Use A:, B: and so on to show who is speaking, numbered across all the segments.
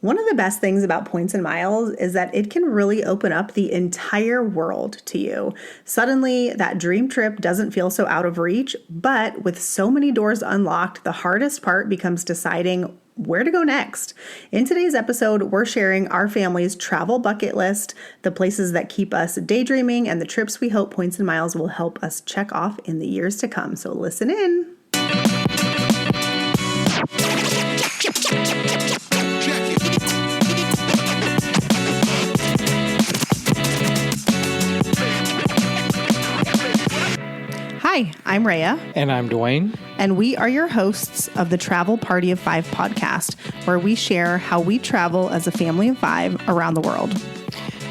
A: One of the best things about points and miles is that it can really open up the entire world to you. Suddenly, that dream trip doesn't feel so out of reach, but with so many doors unlocked, the hardest part becomes deciding where to go next. In today's episode, we're sharing our family's travel bucket list, the places that keep us daydreaming, and the trips we hope Points and Miles will help us check off in the years to come. So listen in. Hi, I'm Rhea.
B: And I'm Dwayne.
A: And we are your hosts of the Travel Party of Five podcast, where we share how we travel as a family of five around the world.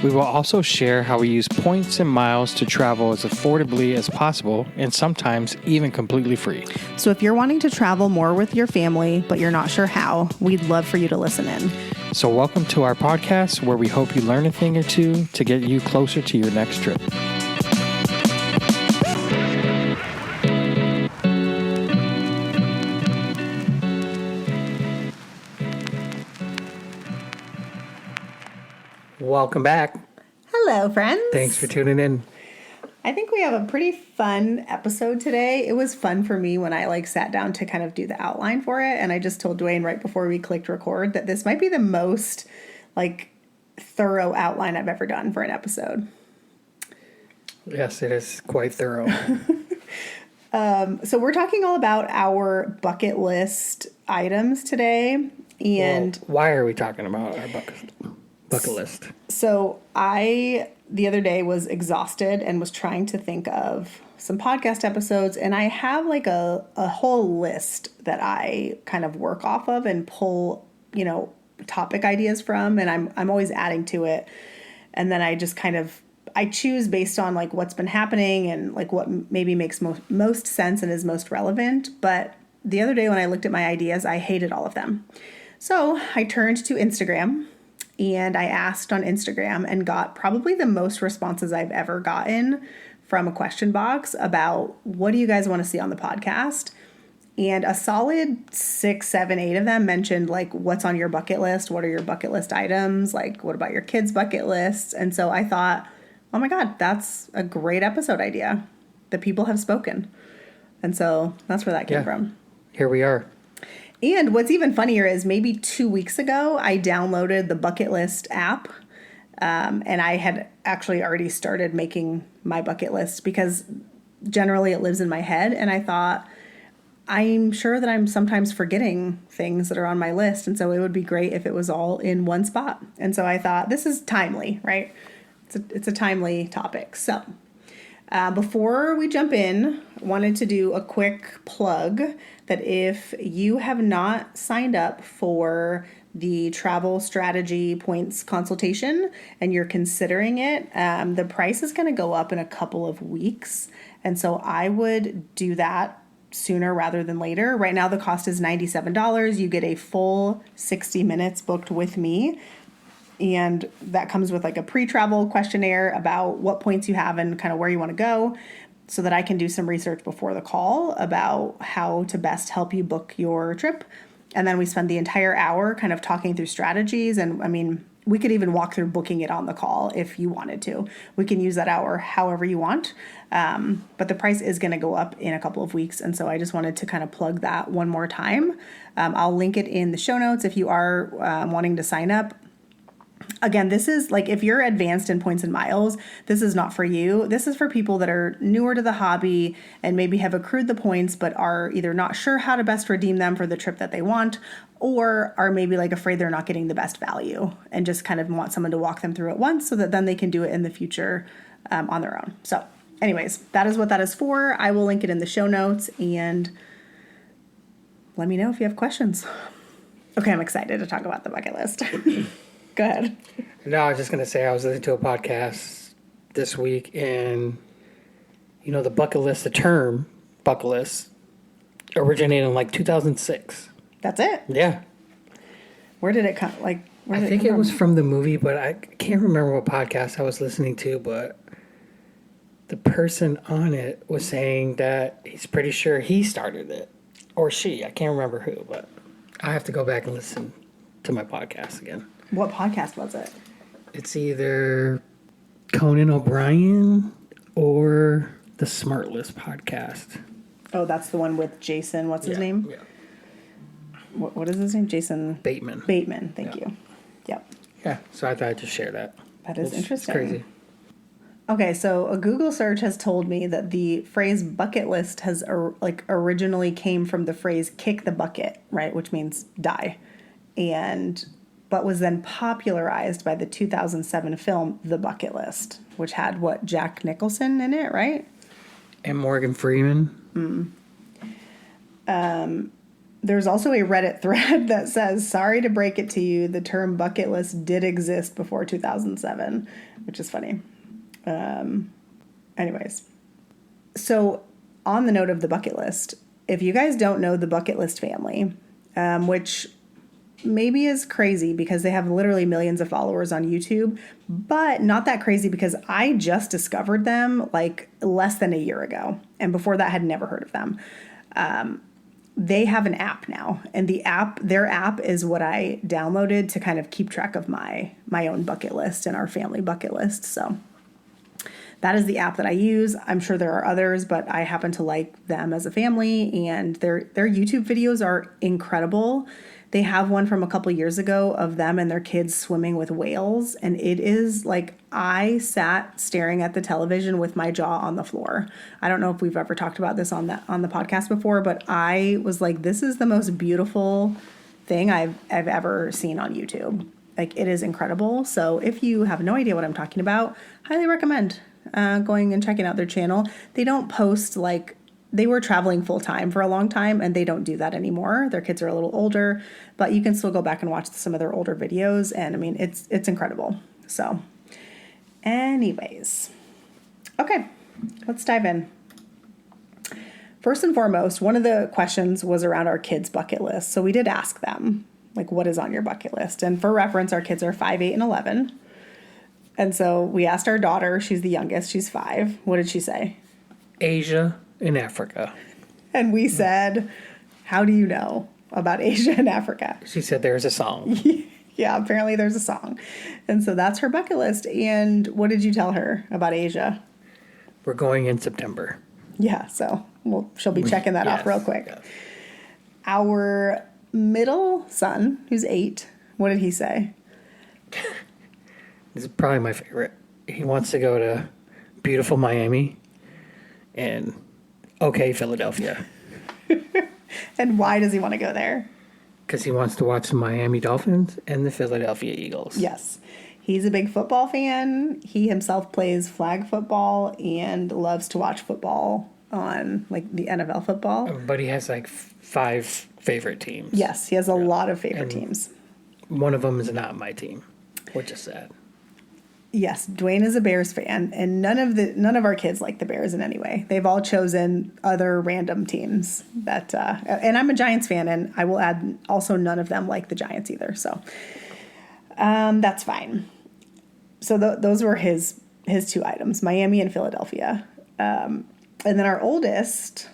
B: We will also share how we use points and miles to travel as affordably as possible and sometimes even completely free.
A: So if you're wanting to travel more with your family, but you're not sure how, we'd love for you to listen in.
B: So welcome to our podcast, where we hope you learn a thing or two to get you closer to your next trip. Welcome back.
A: Hello, friends.
B: Thanks for tuning in.
A: I think we have a pretty fun episode today. It was fun for me when I sat down to kind of do the outline for it. And I just told Dwayne right before we clicked record that this might be the most thorough outline I've ever done for an episode.
B: Yes, it is quite thorough.
A: So we're talking all about our bucket list items today. And
B: why are we talking about our bucket list?
A: So I, the other day, was exhausted and was trying to think of some podcast episodes. And I have a whole list that I kind of work off of and pull, topic ideas from. And I'm always adding to it. And then I just I choose based on what's been happening and what maybe makes most sense and is most relevant. But the other day when I looked at my ideas, I hated all of them. So I turned to Instagram. And I asked on Instagram and got probably the most responses I've ever gotten from a question box about what do you guys want to see on the podcast? And a solid 6, 7, 8 of them mentioned what's on your bucket list? What are your bucket list items? What about your kids' bucket lists? And so I thought, oh my God, that's a great episode idea. The people have spoken. And so that's where that came from.
B: Here we are.
A: And what's even funnier is maybe 2 weeks ago, I downloaded the Bucket List app, and I had actually already started making my bucket list because generally it lives in my head. And I thought, I'm sure that I'm sometimes forgetting things that are on my list. And so it would be great if it was all in one spot. And so I thought, this is timely, right? It's a timely topic. So before we jump in, I wanted to do a quick plug that if you have not signed up for the travel strategy points consultation and you're considering it, the price is going to go up in a couple of weeks. And so I would do that sooner rather than later. Right now, the cost is $97. You get a full 60 minutes booked with me. And that comes with a pre-travel questionnaire about what points you have and kind of where you want to go so that I can do some research before the call about how to best help you book your trip. And then we spend the entire hour kind of talking through strategies. And we could even walk through booking it on the call if you wanted to. We can use that hour however you want. But the price is going to go up in a couple of weeks. And so I just wanted to kind of plug that one more time. I'll link it in the show notes if you are wanting to sign up. Again, this is if you're advanced in points and miles, this is not for you. This is for people that are newer to the hobby and maybe have accrued the points, but are either not sure how to best redeem them for the trip that they want, or are maybe afraid they're not getting the best value and just kind of want someone to walk them through it once so that then they can do it in the future on their own. So anyways, that is what that is for. I will link it in the show notes and let me know if you have questions. Okay, I'm excited to talk about the bucket list. Go ahead.
B: No, I was just going to say I was listening to a podcast this week, and, the bucket list, the term bucket list, originated in 2006.
A: That's it?
B: Yeah.
A: Where did it come?
B: I think it was from the movie, but I can't remember what podcast I was listening to, but the person on it was saying that he's pretty sure he started it. Or she. I can't remember who, but I have to go back and listen to my podcast again.
A: What podcast was it?
B: It's either Conan O'Brien or the Smart List podcast.
A: Oh, that's the one with Jason. What's his name?
B: Yeah.
A: What is his name? Jason
B: Bateman.
A: Bateman. Thank you. Yep.
B: Yeah, so I thought I'd just share that.
A: That is interesting.
B: It's crazy.
A: Okay, so a Google search has told me that the phrase bucket list has originally came from the phrase kick the bucket, right, which means die, but was then popularized by the 2007 film The Bucket List, which had Jack Nicholson in it, right?
B: And Morgan Freeman.
A: There's also a Reddit thread that says, "Sorry to break it to you, the term bucket list did exist before 2007," which is funny. Anyways, so on the note of the bucket list, if you guys don't know the Bucket List family, which maybe is crazy because they have literally millions of followers on YouTube, but not that crazy because I just discovered them like less than a year ago. And before that, had never heard of them. They have an app now, and their app is what I downloaded to kind of keep track of my own bucket list and our family bucket list. So that is the app that I use. I'm sure there are others, but I happen to like them as a family, and their YouTube videos are incredible. They have one from a couple years ago of them and their kids swimming with whales, and it is like I sat staring at the television with my jaw on the floor. I don't know if we've ever talked about this on the podcast before, but I was like, this is the most beautiful thing I've ever seen on YouTube. Like, it is incredible. So if you have no idea what I'm talking about, highly recommend going and checking out their channel. They don't post they were traveling full time for a long time, and they don't do that anymore. Their kids are a little older, but you can still go back and watch some of their older videos. And I mean, it's incredible. So anyways, okay, let's dive in. First and foremost, one of the questions was around our kids' bucket list. So we did ask them, like, what is on your bucket list? And for reference, our kids are 5, 8, and 11. And so we asked our daughter, she's the youngest, she's 5. What did she say?
B: Asia and Africa.
A: And we said, how do you know about Asia and Africa?
B: She said there's a song.
A: Yeah, apparently there's a song. And so that's her bucket list. And what did you tell her about Asia?
B: We're going in September.
A: Yeah, so she'll be checking that off real quick.
B: Yes.
A: Our middle son, who's 8, what did he say?
B: This is probably my favorite. He wants to go to beautiful Miami and Philadelphia.
A: And why does he want to go there?
B: Because he wants to watch the Miami Dolphins and the Philadelphia Eagles.
A: Yes. He's a big football fan. He himself plays flag football and loves to watch football on the NFL football.
B: But he has 5 favorite teams.
A: Yes, he has a lot of favorite teams.
B: One of them is not my team, which is sad.
A: Yes, Dwayne is a Bears fan, and none of our kids like the Bears in any way. They've all chosen other random teams that, and I'm a Giants fan, and I will add, also none of them like the Giants either. So, that's fine. So those were his 2 items, Miami and Philadelphia. And then our oldest,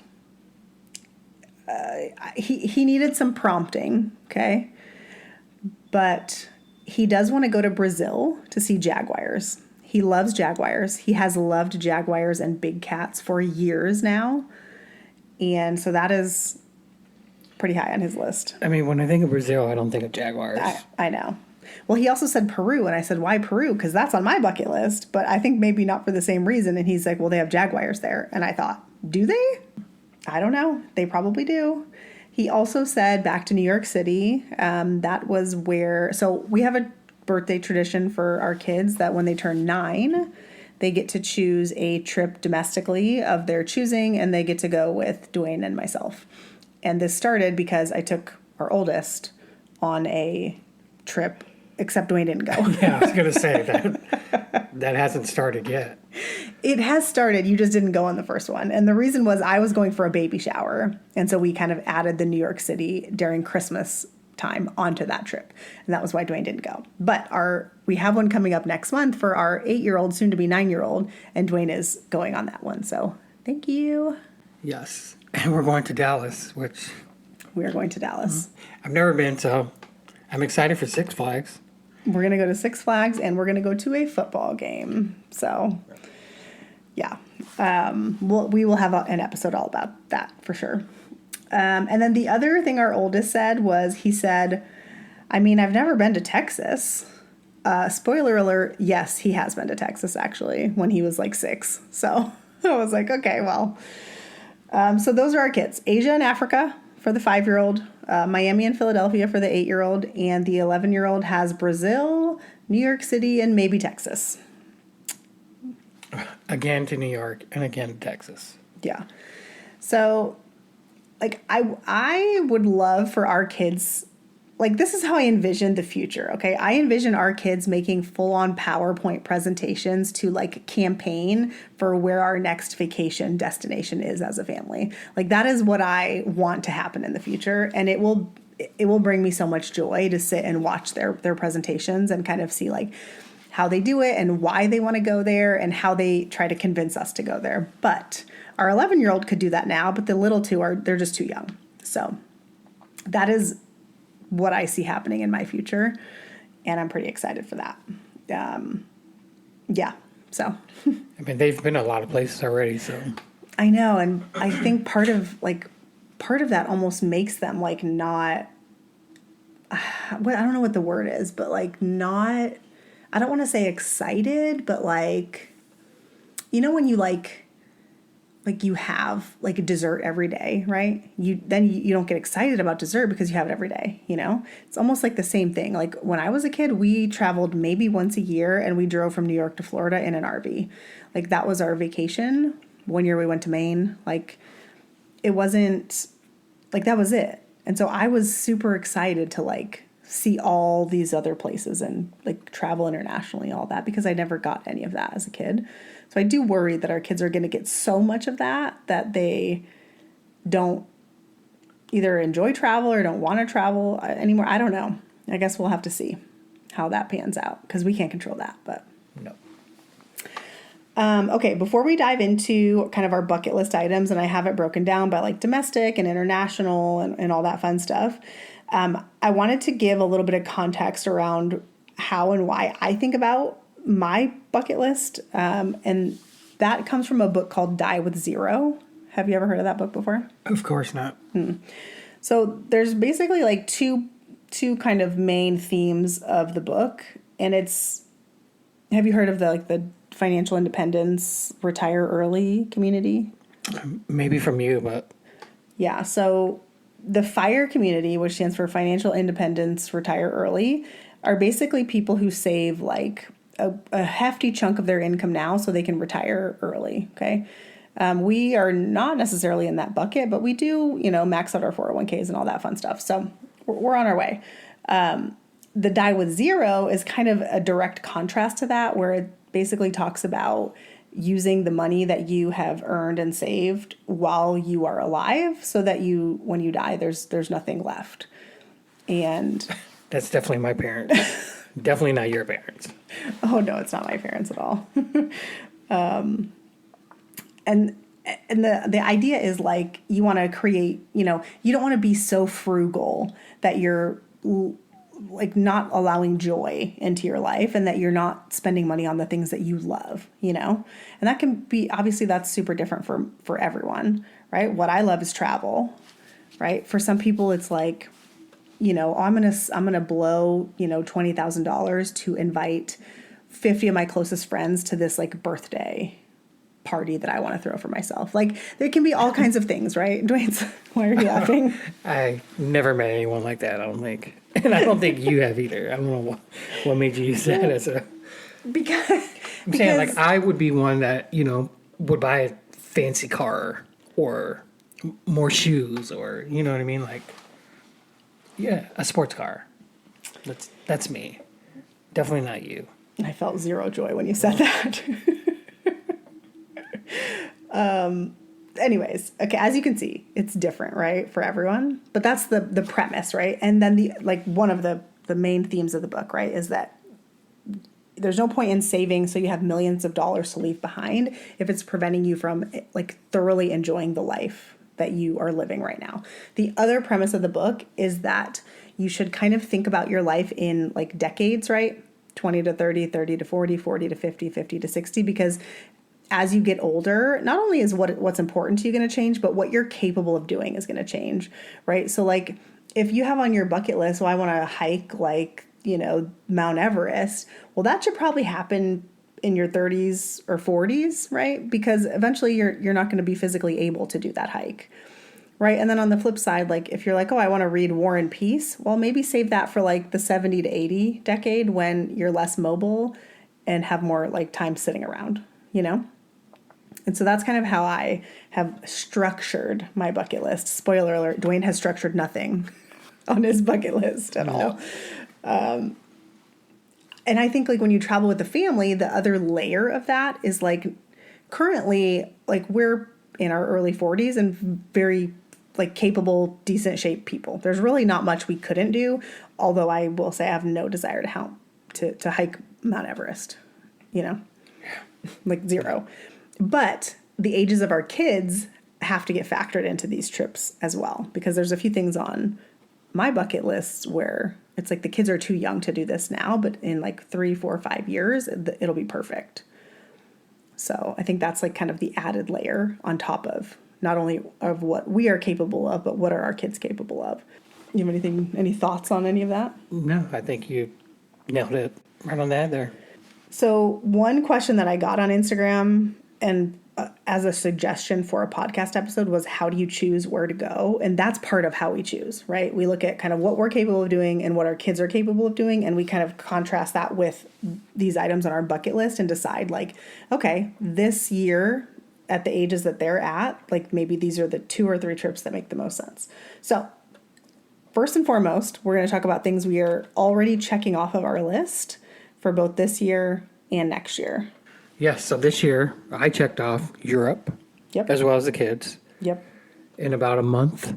A: he needed some prompting, okay? But he does want to go to Brazil to see jaguars. He loves jaguars. He has loved jaguars and big cats for years now. And so that is pretty high on his list.
B: I mean, when I think of Brazil, I don't think of jaguars.
A: I know. Well, he also said Peru, and I said, why Peru? Because that's on my bucket list, but I think maybe not for the same reason. And he's like, well, they have jaguars there. And I thought, do they? I don't know. They probably do. He also said back to New York City. That was where, so we have a birthday tradition for our kids that when they turn 9, they get to choose a trip domestically of their choosing, and they get to go with Dwayne and myself. And this started because I took our oldest on a trip, except Dwayne didn't go.
B: Yeah, I was going to say that hasn't started yet.
A: It has started. You just didn't go on the first one. And the reason was I was going for a baby shower. And so we kind of added the New York City during Christmas time onto that trip. And that was why Dwayne didn't go. But we have one coming up next month for our 8-year-old, soon to be 9-year-old. And Dwayne is going on that one. So thank you.
B: Yes. And we're going to Dallas, which...
A: We are going to Dallas.
B: I've never been, so I I'm excited for Six Flags.
A: We're going to go to Six Flags and we're going to go to a football game. So, yeah. We will have an episode all about that for sure. And then the other thing our oldest said was, he said, I mean, I've never been to Texas. Spoiler alert, yes, he has been to Texas, actually, when he was like 6. So I was like, okay, well. So those are our kids. Asia and Africa for the 5-year-old, Miami and Philadelphia for the 8-year-old, and the 11-year-old has Brazil, New York City, and maybe Texas.
B: Again to New York and again to Texas.
A: Yeah. So, like, I would love for our kids, like, this is how I envision the future, okay? I envision our kids making full-on PowerPoint presentations to, like, campaign for where our next vacation destination is as a family. Like, that is what I want to happen in the future, and it will bring me so much joy to sit and watch their presentations and kind of see, like, how they do it and why they want to go there and how they try to convince us to go there. But our 11-year-old could do that now, but the little two they're just too young. So that is what I see happening in my future, and I'm pretty excited for that. Yeah, so.
B: I mean, they've been a lot of places already, so.
A: I know, and I think part of that almost makes them, like, not, I don't know what the word is, but, like, not, I don't want to say excited, but, like, you know when you, like you have, like, a dessert every day, right? You don't get excited about dessert because you have it every day, you know? It's almost like the same thing. Like, when I was a kid, we traveled maybe once a year, and we drove from New York to Florida in an RV. Like, that was our vacation. One year we went to Maine. Like, it wasn't, like, that was it. And so I was super excited to, like, see all these other places and, like, travel internationally, all that, because I never got any of that as a kid. So I do worry that our kids are going to get so much of that they don't either enjoy travel or don't want to travel anymore. I don't know. I guess we'll have to see how that pans out, because we can't control that. But
B: no.
A: Okay, before we dive into kind of our bucket list items, and I have it broken down by, like, domestic and international and all that fun stuff, I wanted to give a little bit of context around how and why I think about my bucket list. And that comes from a book called Die with Zero. Have you ever heard of that book before?
B: Of course not.
A: So there's basically, like, two kind of main themes of the book. And have you heard of the financial independence, retire early community?
B: Maybe from you, but.
A: Yeah. So the FIRE community, which stands for Financial Independence, Retire Early, are basically people who save, like, a hefty chunk of their income now so they can retire early, okay? We are not necessarily in that bucket, but we do, max out our 401ks and all that fun stuff. So we're on our way. The Die with Zero is kind of a direct contrast to that, where it basically talks about using the money that you have earned and saved while you are alive, so that when you die, there's nothing left. And
B: that's definitely my parents. Definitely not your parents.
A: Oh no, it's not my parents at all. And the idea is, like, you want to create, you don't want to be so frugal that you're, like, not allowing joy into your life, and that you're not spending money on the things that you love, And that can be, obviously that's super different for everyone, right? What I love is travel, right? For some people it's like, I'm gonna blow, $20,000 to invite 50 of my closest friends to this, like, birthday party that I want to throw for myself. Like, there can be all kinds of things, right? Dwayne, why are you laughing?
B: I never met anyone like that, I don't think. And I don't think you have either. I don't know what made you use that as a...
A: Because
B: saying, like, I would be one that, would buy a fancy car or more shoes, or, you know what I mean? Like, yeah, a sports car. That's me. Definitely not you.
A: I felt zero joy when you said that. Anyways, okay, as you can see, it's different, right, for everyone. But that's the premise, right? And then one of the main themes of the book, right, is that there's no point in saving so you have millions of dollars to leave behind if it's preventing you from, like, thoroughly enjoying the life that you are living right now. The other premise of the book is that you should kind of think about your life in like decades, right? 20 to 30, 30 to 40, 40 to 50, 50 to 60, because as you get older, not only is what's important to you going to change, but what you're capable of doing is going to change, right? So like if you have on your bucket list, well, I want to hike like, Mount Everest, well, that should probably happen in your 30s or 40s, right? Because eventually you're not going to be physically able to do that hike, right? And then on the flip side, like if you're like, oh, I want to read War and Peace, well, maybe save that for like the 70 to 80 decade when you're less mobile and have more like time sitting around, And so that's kind of how I have structured my bucket list. Spoiler alert, Dwayne has structured nothing on his bucket list at all. And I think like when you travel with the family, the other layer of that is like currently like we're in our early 40s and very like capable, decent shaped people. There's really not much we couldn't do, although I will say I have no desire to hike Mount Everest, like zero. But the ages of our kids have to get factored into these trips as well, because there's a few things on my bucket list where it's like the kids are too young to do this now, but in like 3, 4, 5 years, it'll be perfect. So I think that's like kind of the added layer on top of not only of what we are capable of, but what are our kids capable of. You have any thoughts on any of that?
B: No, I think you nailed it right on the head there.
A: So one question that I got on Instagram and as a suggestion for a podcast episode was, how do you choose where to go? And that's part of how we choose, right? We look at kind of what we're capable of doing and what our kids are capable of doing. And we kind of contrast that with these items on our bucket list and decide like, okay, this year at the ages that they're at, like maybe these are the 2 or 3 trips that make the most sense. So first and foremost, we're going to talk about things we are already checking off of our list for both this year and next year.
B: Yes, so this year I checked off Europe, as well as the kids.
A: Yep.
B: In about a month, a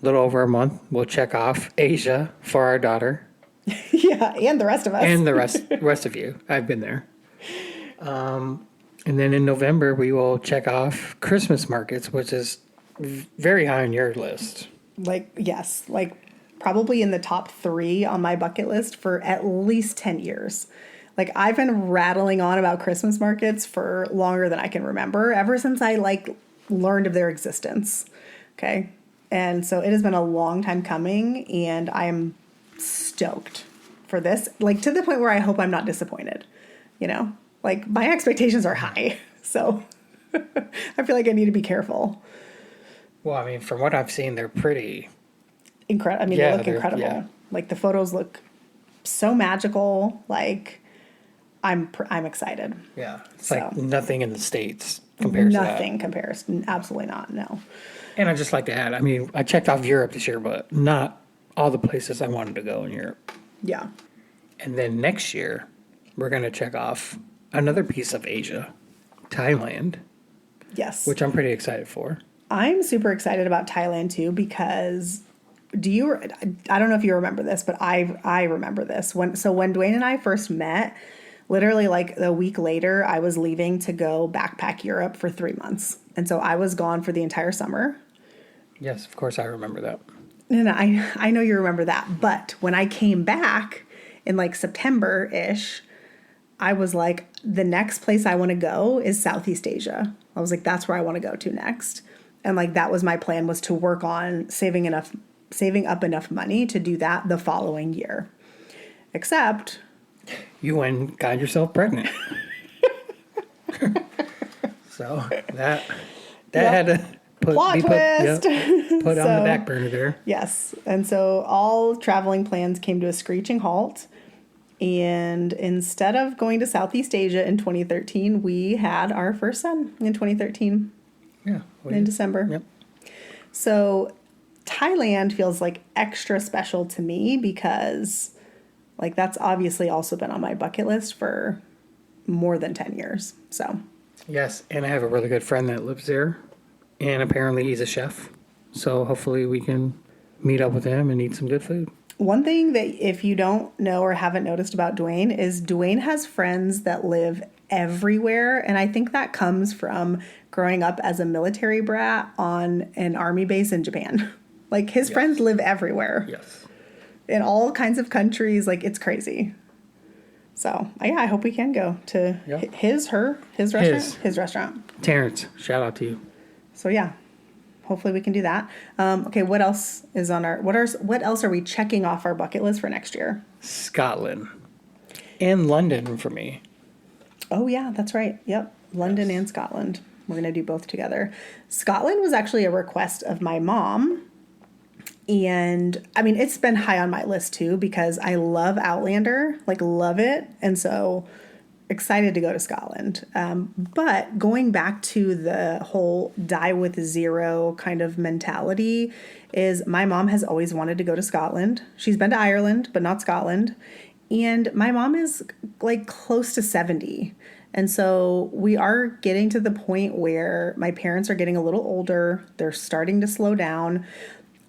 B: little over a month, we'll check off Asia for our daughter.
A: Yeah, and the rest of us.
B: And the rest of you. I've been there. And then in November, we will check off Christmas markets, which is very high on your list.
A: Yes, probably in the top 3 on my bucket list for at least 10 years. Like I've been rattling on about Christmas markets for longer than I can remember, ever since I learned of their existence. Okay. And so it has been a long time coming, and I'm stoked for this, to the point where I hope I'm not disappointed, my expectations are high. So I feel like I need to be careful.
B: Well, I mean, from what I've seen, they're pretty
A: incredible. They look incredible. Yeah. The photos look so magical. I'm excited.
B: Yeah. It's nothing in the States compares to that.
A: Nothing compares. Absolutely not. No.
B: And I'd just like to add, I checked off Europe this year, but not all the places I wanted to go in Europe.
A: Yeah.
B: And then next year, we're going to check off another piece of Asia, Thailand.
A: Yes.
B: Which I'm pretty excited for.
A: I'm super excited about Thailand too, because I don't know if you remember this, but I remember this. When Dwayne and I first met, literally a week later, I was leaving to go backpack Europe for 3 months. And so I was gone for the entire summer.
B: Yes, of course I remember that.
A: No, I know you remember that. But when I came back in September-ish, I was like, the next place I want to go is Southeast Asia. I was like, that's where I want to go to next. And that was my plan, was to work on saving up enough money to do that the following year. Except
B: you went and got yourself pregnant. So that had to put
A: on
B: the back burner there.
A: Yes. And so all traveling plans came to a screeching halt. And instead of going to Southeast Asia in 2013, we had our first son in 2013.
B: Yeah.
A: In December.
B: Yep.
A: So Thailand feels extra special to me because that's obviously also been on my bucket list for more than 10 years. So.
B: Yes. And I have a really good friend that lives there, and apparently he's a chef. So hopefully we can meet up with him and eat some good food.
A: One thing that if you don't know or haven't noticed about Dwayne is Dwayne has friends that live everywhere. And I think that comes from growing up as a military brat on an army base in Japan. His friends live everywhere.
B: Yes.
A: in all kinds of countries. Like, it's crazy. So, yeah, I hope we can go to his restaurant. His restaurant.
B: Terrence, shout out to you.
A: So, yeah, hopefully we can do that. Okay, what else is on what else are we checking off our bucket list for next year?
B: Scotland. And London for me.
A: Oh, yeah, that's right. Yep, London and Scotland. We're going to do both together. Scotland was actually a request of my mom. And I mean, it's been high on my list too, because I love Outlander, like love it. And so excited to go to Scotland. But going back to the whole die with zero kind of mentality is my mom has always wanted to go to Scotland. She's been to Ireland, but not Scotland. And my mom is like close to 70. And so we are getting to the point where my parents are getting a little older. They're starting to slow down.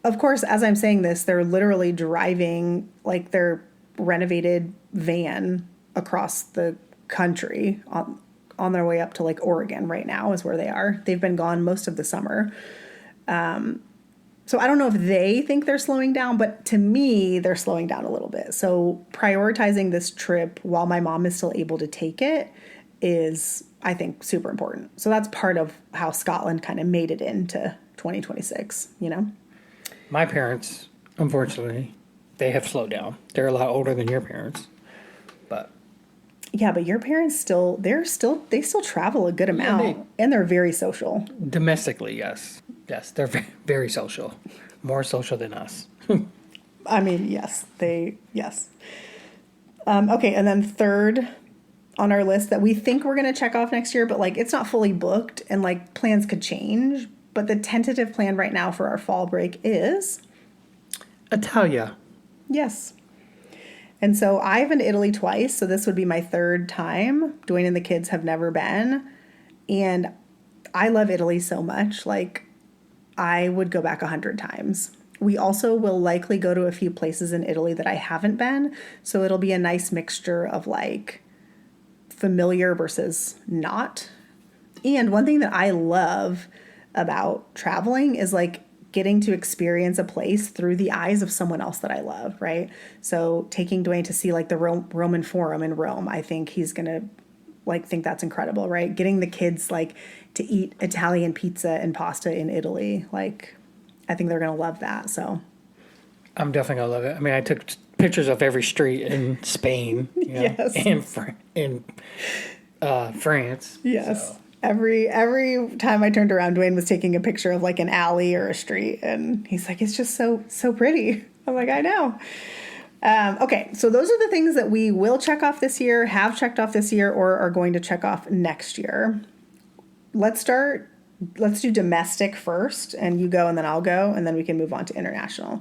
A: Of course, as I'm saying this, they're literally driving like their renovated van across the country on their way up to like Oregon right now is where they are. They've been gone most of the summer. So I don't know if they think they're slowing down, but to me, they're slowing down a little bit. So prioritizing this trip while my mom is still able to take it is, I think, super important. So that's part of how Scotland kind of made it into 2026, you know?
B: My parents, unfortunately, they have slowed down. They're a lot older than your parents, but
A: yeah, but your parents they still travel a good amount, and they're very social.
B: Domestically, yes, they're very social, more social than us.
A: I mean, yes. Okay, and then third on our list that we think we're going to check off next year, but like it's not fully booked, and like plans could change. But the tentative plan right now for our fall break is
B: Italia.
A: Yes. And so I've been to Italy twice, so this would be my third time. Dwayne and the kids have never been. And I love Italy so much. Like, I would go back 100 times. We also will likely go to a few places in Italy that I haven't been. So it'll be a nice mixture of like familiar versus not. And one thing that I love about traveling is like getting to experience a place through the eyes of someone else that I love, right? So taking Dwayne to see like the Roman Forum in Rome, I think he's gonna like think that's incredible, right? Getting the kids like to eat Italian pizza and pasta in Italy, like I think they're gonna love that. So
B: I'm definitely gonna love it. I mean, I took pictures of every street in Spain, you know,
A: yes,
B: and in France.
A: Yes.
B: So.
A: Every time I turned around, Dwayne was taking a picture of like an alley or a street, and he's like, "It's just so pretty." I'm like, "I know." Okay, so those are the things that we will check off this year, have checked off this year, or are going to check off next year. Let's do domestic first, and you go, and then I'll go, and then we can move on to international.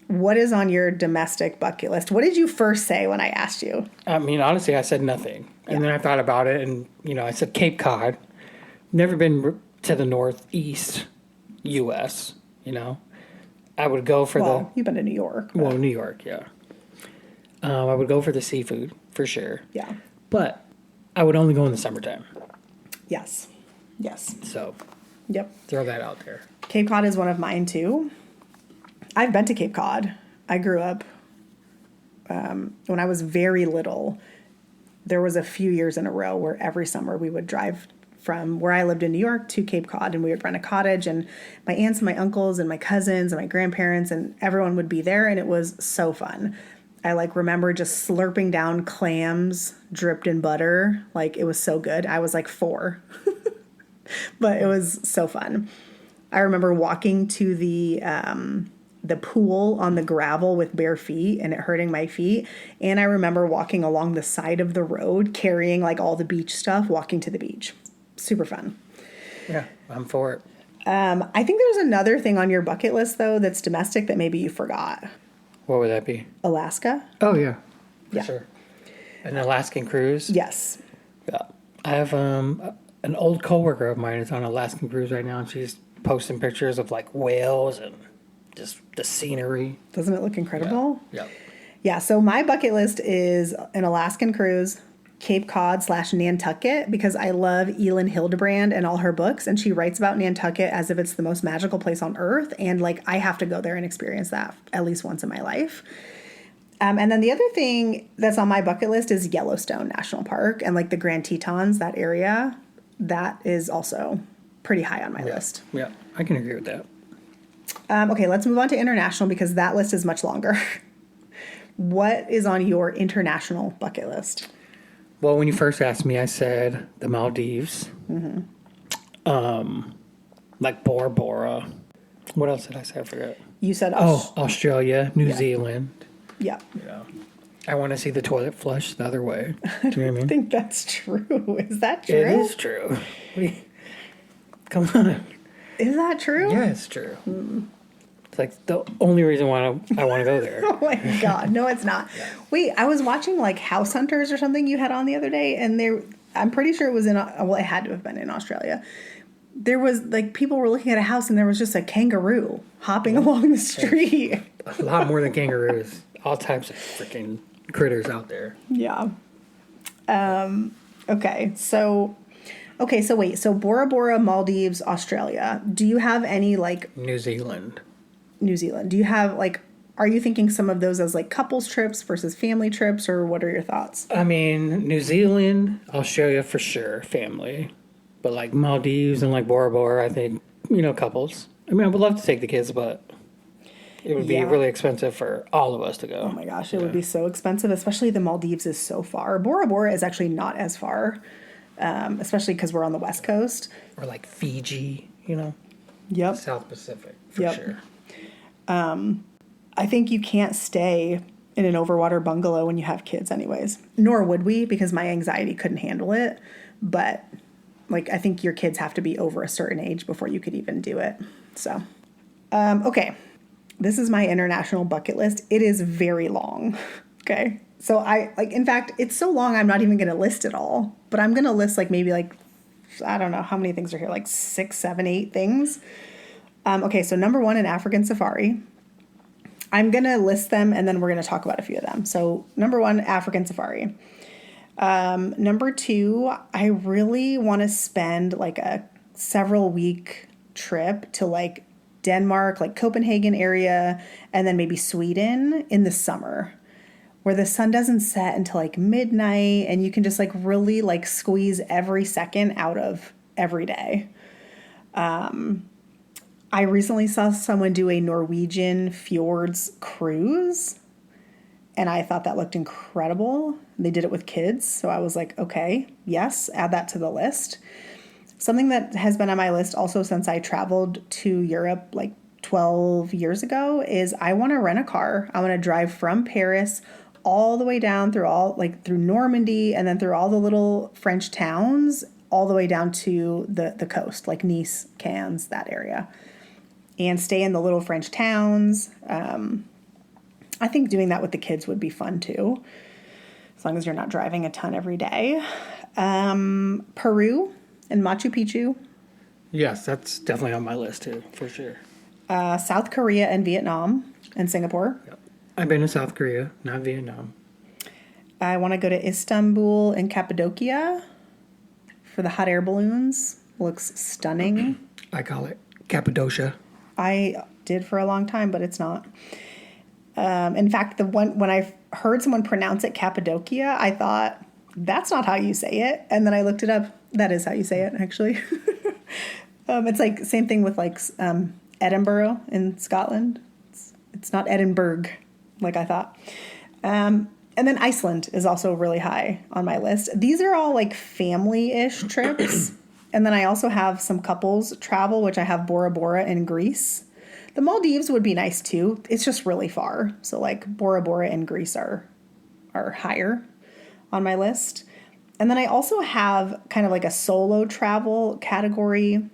A: What is on your domestic bucket list? What did you first say when I asked you?
B: I mean, honestly, I said nothing. And then I thought about it, and, you know, I said Cape Cod. Never been to the Northeast U.S., you know. I would go for
A: you've been to New York.
B: Well, New York, yeah. I would go for the seafood, for sure.
A: Yeah.
B: But I would only go in the summertime.
A: Yes.
B: So,
A: yep.
B: Throw that out there.
A: Cape Cod is one of mine, too. I've been to Cape Cod. I grew up when I was very little. There was a few years in a row where every summer we would drive from where I lived in New York to Cape Cod, and we would rent a cottage, and my aunts and my uncles and my cousins and my grandparents and everyone would be there, and it was so fun. I like remember just slurping down clams dripped in butter. Like it was so good. I was like 4, but it was so fun. I remember walking to the pool on the gravel with bare feet and it hurting my feet. And I remember walking along the side of the road, carrying like all the beach stuff, walking to the beach. Super fun.
B: Yeah, I'm for it.
A: I think there's another thing on your bucket list though, that's domestic that maybe you forgot.
B: What would that be?
A: Alaska.
B: Oh yeah.
A: Yeah.
B: Sure. An Alaskan cruise?
A: Yes.
B: Yeah. I have an old coworker of mine is on an Alaskan cruise right now, and she's posting pictures of like whales and just the scenery.
A: Doesn't it look incredible?
B: Yeah.
A: Yeah, so my bucket list is an Alaskan cruise, Cape Cod / Nantucket because I love Elin Hildebrand and all her books. And she writes about Nantucket as if it's the most magical place on earth. And like, I have to go there and experience that at least once in my life. And then the other thing that's on my bucket list is Yellowstone National Park and like the Grand Tetons, that area. That is also pretty high on my list.
B: Yeah, I can agree with that.
A: Okay, let's move on to international because that list is much longer. What is on your international bucket list?
B: Well, when you first asked me, I said the Maldives. Like Bora Bora. What else did I say? I forgot.
A: You said
B: Australia, New Zealand.
A: Yeah.
B: Yeah. I want to see the toilet flush the other way. Do you know what I mean?
A: I think that's true. Is that true?
B: It is true. Come on.
A: Is that true?
B: Yeah, it's true. It's like the only reason why I want to go there.
A: Oh my God. No, it's not. Yeah. Wait, I was watching like House Hunters or something you had on the other day, and I'm pretty sure it was it had to have been in Australia. There was like people were looking at a house and there was just a kangaroo hopping along the street.
B: A lot more than kangaroos. All types of freaking critters out there.
A: Yeah. Okay. So wait. So Bora Bora, Maldives, Australia. Do you have any like
B: New Zealand?
A: Do you have like? Are you thinking some of those as like couples trips versus family trips, or what are your thoughts?
B: I mean, New Zealand, Australia for sure, family. But like Maldives and like Bora Bora, I think, couples. I mean, I would love to take the kids, but it would be really expensive for all of us to go.
A: Oh my gosh, it would be so expensive, especially the Maldives is so far. Bora Bora is actually not as far, especially because we're on the West Coast.
B: Or like Fiji,
A: Yep.
B: South Pacific, for sure.
A: I think you can't stay in an overwater bungalow when you have kids anyways. Nor would we, because my anxiety couldn't handle it. But like, I think your kids have to be over a certain age before you could even do it. So, okay. This is my international bucket list. It is very long. Okay. So in fact, it's so long, I'm not even going to list it all, but I'm going to list like maybe like, I don't know how many things are here, like 6, 7, 8 things. Okay. So number 1, an African safari. I'm going to list them and then we're going to talk about a few of them. So number 1, African safari. Number 2, I really want to spend like a several week trip to like Denmark, like Copenhagen area, and then maybe Sweden in the summer where the sun doesn't set until like midnight and you can just like really like squeeze every second out of every day. I recently saw someone do a Norwegian fjords cruise and I thought that looked incredible. They did it with kids. So I was like, okay, yes, add that to the list. Something that has been on my list also since I traveled to Europe like 12 years ago is I want to rent a car. I want to drive from Paris all the way down through Normandy and then through all the little French towns all the way down to the coast, like Nice, Cannes, that area. And stay in the little French towns. I think doing that with the kids would be fun too, as long as you're not driving a ton every day. Peru and Machu Picchu.
B: Yes, that's definitely on my list too, for sure.
A: South Korea and Vietnam and Singapore.
B: Yep. I've been to South Korea, not Vietnam.
A: I want to go to Istanbul and Cappadocia for the hot air balloons. Looks stunning.
B: I call it Cappadocia.
A: I did for a long time, but it's not. In fact, when I heard someone pronounce it Cappadocia, I thought, that's not how you say it. And then I looked it up. That is how you say it, actually. It's like same thing with like Edinburgh in Scotland. It's not Edinburgh, like I thought. And then Iceland is also really high on my list. These are all like family-ish trips. And then I also have some couples travel, which I have Bora Bora in Greece. The Maldives would be nice too. It's just really far. So like Bora Bora and Greece are higher on my list. And then I also have kind of like a solo travel category.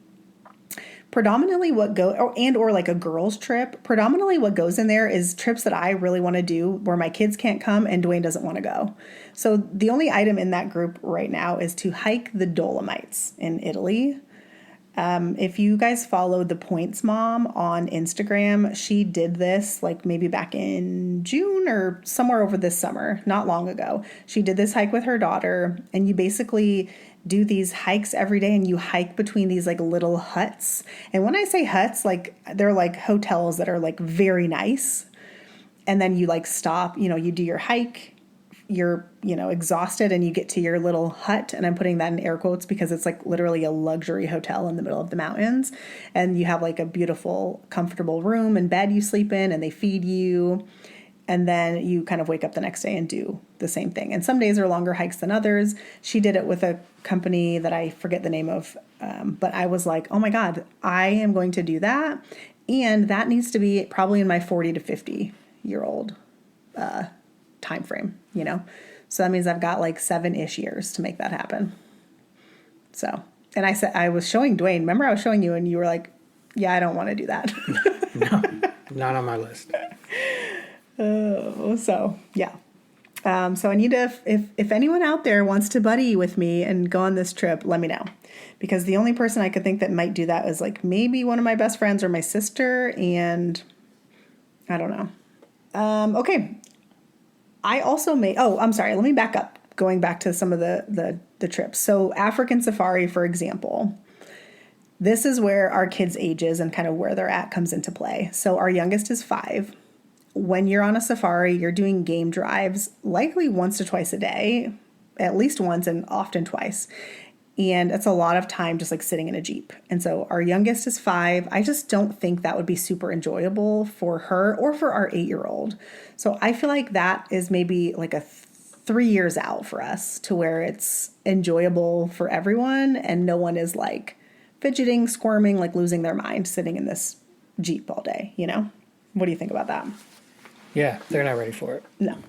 A: Predominantly or like a girls trip. Predominantly what goes in there is trips that I really want to do where my kids can't come and Dwayne doesn't want to go. So the only item in that group right now is to hike the Dolomites in Italy. If you guys followed the Points Mom on Instagram, she did this like maybe back in June or somewhere over this summer, not long ago. She did this hike with her daughter, and you basically do these hikes every day, and you hike between these like little huts. And when I say huts, like they're like hotels that are like very nice. And then you like stop, you do your hike, you're, exhausted, and you get to your little hut. And I'm putting that in air quotes because it's like literally a luxury hotel in the middle of the mountains. And you have like a beautiful, comfortable room and bed you sleep in, and they feed you. And then you kind of wake up the next day and do the same thing. And some days are longer hikes than others. She did it with a company that I forget the name of. But I was like, oh my God, I am going to do that. And that needs to be probably in my 40 to 50-year-old time frame, So that means I've got like 7-ish years to make that happen. So, and I was showing Dwayne, remember I was showing you and you were like, yeah, I don't want to do that.
B: No, not on my list.
A: So yeah. So I need to, if anyone out there wants to buddy with me and go on this trip, let me know. Because the only person I could think that might do that is like maybe one of my best friends or my sister, and I don't know. Okay. I also I'm sorry, let me back up, going back to some of the trips. So African safari, for example, this is where our kids' ages and kind of where they're at comes into play. So our youngest is 5. When you're on a safari, you're doing game drives, likely once to twice a day, at least once and often twice. And it's a lot of time just like sitting in a Jeep. And so our youngest is 5. I just don't think that would be super enjoyable for her or for our 8-year-old. So I feel like that is maybe like a 3 years out for us, to where it's enjoyable for everyone and no one is like fidgeting, squirming, like losing their mind sitting in this Jeep all day, What do you think about that?
B: Yeah, they're not ready for it.
A: No.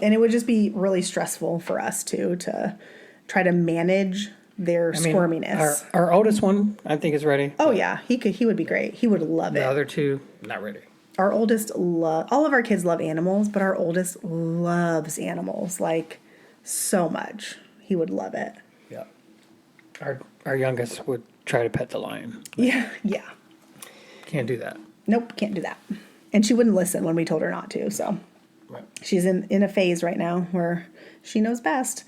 A: And it would just be really stressful for us too, to try to manage their squirminess.
B: Our oldest one, I think, is ready.
A: Oh yeah, he would be great. He would love it.
B: The other two, not ready.
A: Our oldest all of our kids love animals, but our oldest loves animals like so much. He would love it.
B: Yeah. Our youngest would try to pet the lion.
A: Yeah.
B: Can't do that.
A: Nope, can't do that. And she wouldn't listen when we told her not to. So
B: right.
A: She's in a phase right now where she knows best.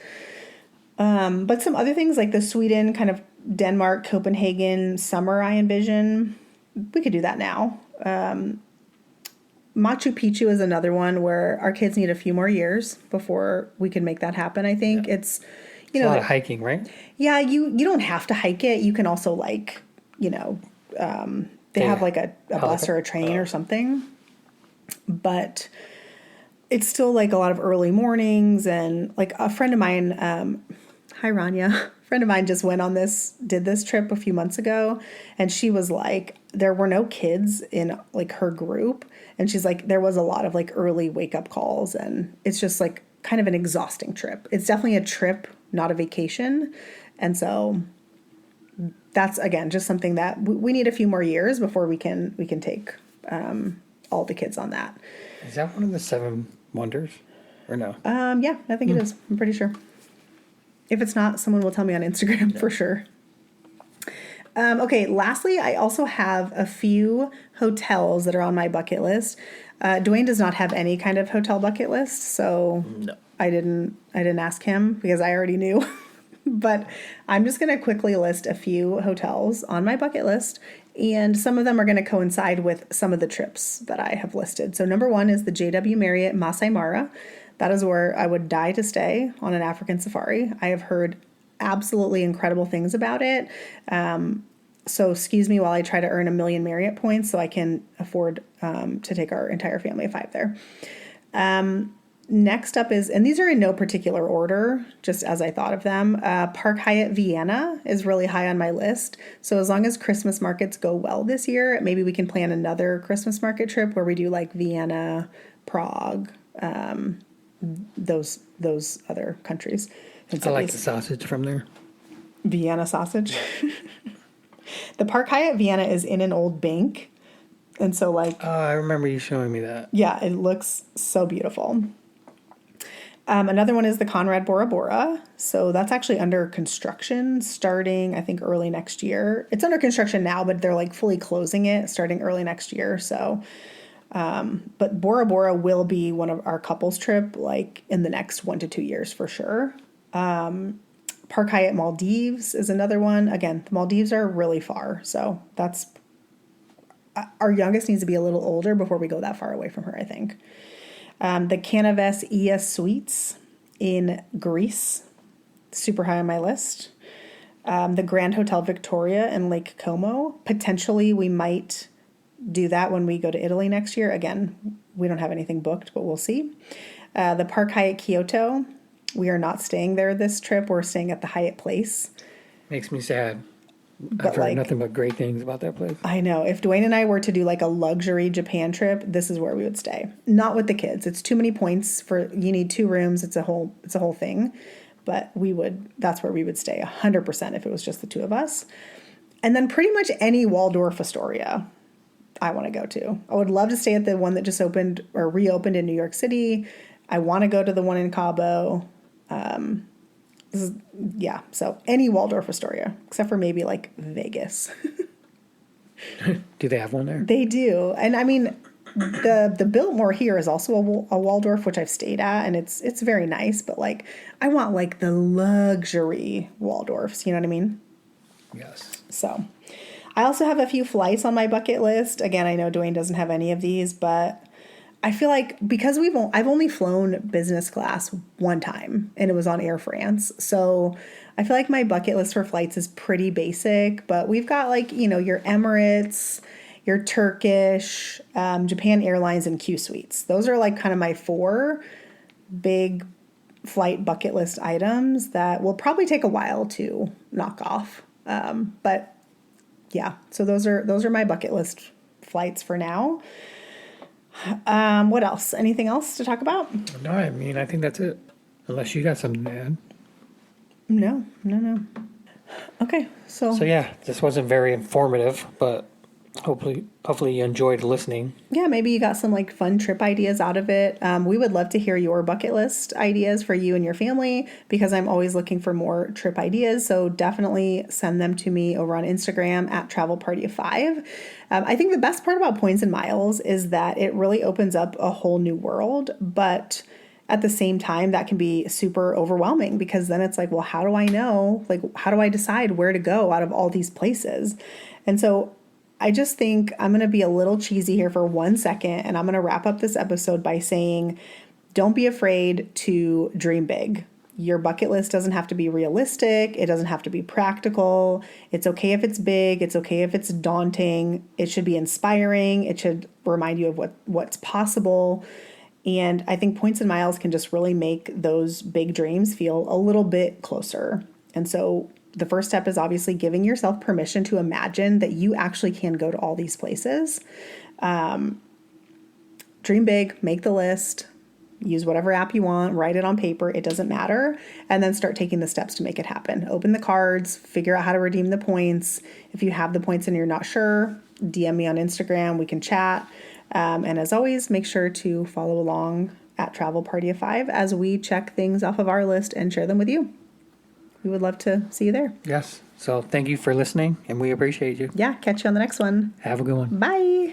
A: But some other things like the Sweden, kind of Denmark, Copenhagen summer, I envision, we could do that now. Machu Picchu is another one where our kids need a few more years before we can make that happen. I think it's
B: a lot of hiking, right?
A: Yeah, you don't have to hike it. You can also like, they have like a bus or a train or something. But it's still like a lot of early mornings, and like a friend of mine, hi Rania, a friend of mine just did this trip a few months ago, and she was like, there were no kids in like her group, and she's like, there was a lot of like early wake up calls, and it's just like kind of an exhausting trip. It's definitely a trip, not a vacation. And so that's, again, just something that we need a few more years before we can take all the kids on that.
B: Is that one of the 7 wonders or no?
A: Yeah, I think it is. I'm pretty sure. If it's not, someone will tell me on Instagram for sure. Okay, lastly, I also have a few hotels that are on my bucket list. Dwayne does not have any kind of hotel bucket list, so
B: no.
A: I didn't ask him because I already knew. But I'm just going to quickly list a few hotels on my bucket list, and some of them are going to coincide with some of the trips that I have listed. So number 1 is the JW Marriott Masai Mara. That is where I would die to stay on an African safari. I have heard absolutely incredible things about it. So excuse me while I try to earn 1 million Marriott points so I can afford to take our entire family of 5 there. Next up is, and these are in no particular order, just as I thought of them, Park Hyatt Vienna is really high on my list. So as long as Christmas markets go well this year, maybe we can plan another Christmas market trip where we do like Vienna, Prague, those other countries.
B: I like the sausage from there.
A: Vienna sausage. The Park Hyatt Vienna is in an old bank. And so like...
B: Oh, I remember you showing me that.
A: Yeah, it looks so beautiful. Another one is the Conrad Bora Bora. So that's actually under construction starting, I think, early next year. It's under construction now, but they're like fully closing it starting early next year. So, but Bora Bora will be one of our couples trip like in the next 1 to 2 years for sure. Park Hyatt Maldives is another one. Again, the Maldives are really far. So that's, our youngest needs to be a little older before we go that far away from her, I think. The Canaves ES Suites in Greece, super high on my list. The Grand Hotel Victoria in Lake Como. Potentially, we might do that when we go to Italy next year. Again, we don't have anything booked, but we'll see. The Park Hyatt Kyoto. We are not staying there this trip. We're staying at the Hyatt Place.
B: Makes me sad.
A: But
B: I've heard nothing but great things about that place.
A: I know. If Dwayne and I were to do like a luxury Japan trip, this is where we would stay. Not with the kids. It's too many points for, you need 2 rooms. It's a whole thing. But that's where we would stay 100% if it was just the 2 of us. And then pretty much any Waldorf Astoria I want to go to. I would love to stay at the one that just opened or reopened in New York City. I want to go to the one in Cabo. So any Waldorf Astoria, except for maybe like Vegas.
B: Do they have one there?
A: They do. And I mean, the Biltmore here is also a Waldorf, which I've stayed at, and it's very nice, but like I want like the luxury Waldorfs, you know what I mean?
B: Yes.
A: So I also have a few flights on my bucket list. Again, I know Dwayne doesn't have any of these, but I feel like because I've only flown business class one time, and it was on Air France. So I feel like my bucket list for flights is pretty basic, but we've got like, your Emirates, your Turkish, Japan Airlines, and Q Suites. Those are like kind of my 4 big flight bucket list items that will probably take a while to knock off. But yeah, so those are my bucket list flights for now. What else? Anything else to talk about?
B: No, I mean, I think that's it. Unless you got something to add.
A: No. Okay, so
B: yeah, this wasn't very informative, but hopefully you enjoyed listening.
A: Yeah, maybe you got some like fun trip ideas out of it. We would love to hear your bucket list ideas for you and your family because I'm always looking for more trip ideas. So definitely send them to me over on Instagram at TravelParty5. I think the best part about points and miles is that it really opens up a whole new world, but at the same time, that can be super overwhelming because then it's like, well, how do I know? Like, how do I decide where to go out of all these places? And so I just think I'm going to be a little cheesy here for 1 second, and I'm going to wrap up this episode by saying, don't be afraid to dream big. Your bucket list doesn't have to be realistic. It doesn't have to be practical. It's okay if it's big. It's okay if it's daunting. It should be inspiring. It should remind you of what's possible. And I think points and miles can just really make those big dreams feel a little bit closer. And so the first step is obviously giving yourself permission to imagine that you actually can go to all these places. Dream big, make the list, use whatever app you want, write it on paper, it doesn't matter, and then start taking the steps to make it happen. Open the cards, figure out how to redeem the points. If you have the points and you're not sure, DM me on Instagram, we can chat. And as always, make sure to follow along at Travel Party of 5 as we check things off of our list and share them with you. We would love to see you there.
B: Yes. So thank you for listening, and we appreciate you.
A: Yeah, catch you on the next one.
B: Have a good one.
A: Bye.